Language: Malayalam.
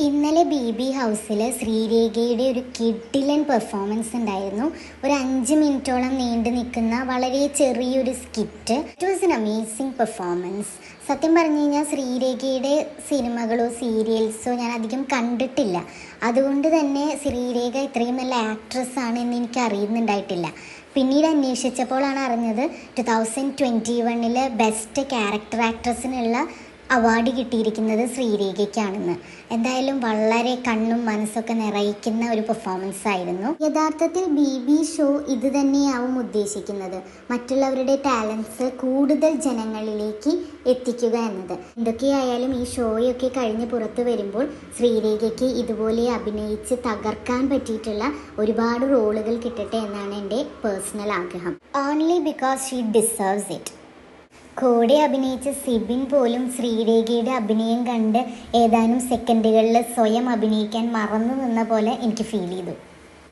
ഇന്നലെ ബി ഹൗസിൽ ശ്രീരേഖയുടെ ഒരു കിഡിലൻ പെർഫോമൻസ് ഉണ്ടായിരുന്നു. ഒരു 5 മിനിറ്റോളം നീണ്ടു നിൽക്കുന്ന വളരെ ചെറിയൊരു skit. It was an amazing performance. സത്യം പറഞ്ഞു കഴിഞ്ഞാൽ ശ്രീരേഖയുടെ സിനിമകളോ സീരിയൽസോ ഞാൻ അധികം കണ്ടിട്ടില്ല. അതുകൊണ്ട് തന്നെ ശ്രീരേഖ ഇത്രയും നല്ല ആക്ട്രസ് ആണ് എന്ന് എനിക്ക് അറിയുന്നുണ്ടായിട്ടില്ല. പിന്നീട് അന്വേഷിച്ചപ്പോഴാണ് അറിഞ്ഞത് 2021 ബെസ്റ്റ് ക്യാരക്ടർ ആക്ട്രസിനുള്ള അവാർഡ് കിട്ടിയിരിക്കുന്നത് ശ്രീരേഖയ്ക്കാണെന്ന്. എന്തായാലും വളരെ കണ്ണും മനസ്സൊക്കെ നിറയിക്കുന്ന ഒരു പെർഫോമൻസ് ആയിരുന്നു. യഥാർത്ഥത്തിൽ ബി ഷോ ഇത് തന്നെയാവും ഉദ്ദേശിക്കുന്നത്, മറ്റുള്ളവരുടെ ടാലൻസ് കൂടുതൽ ജനങ്ങളിലേക്ക് എത്തിക്കുക എന്നത്. എന്തൊക്കെയായാലും ഈ ഷോയൊക്കെ കഴിഞ്ഞ് പുറത്തു വരുമ്പോൾ ശ്രീരേഖയ്ക്ക് ഇതുപോലെ അഭിനയിച്ച് തകർക്കാൻ പറ്റിയിട്ടുള്ള ഒരുപാട് റോളുകൾ കിട്ടട്ടെ എന്നാണ് എൻ്റെ പേഴ്സണൽ ആഗ്രഹം. Only because she deserves it. കൂടെ അഭിനയിച്ച സിബിൻ പോലും ശ്രീരേഖയുടെ അഭിനയം കണ്ട് ഏതാനും സെക്കൻഡുകളിൽ സ്വയം അഭിനയിക്കാൻ മറന്നു നിന്ന പോലെ എനിക്ക് ഫീൽ ചെയ്തു.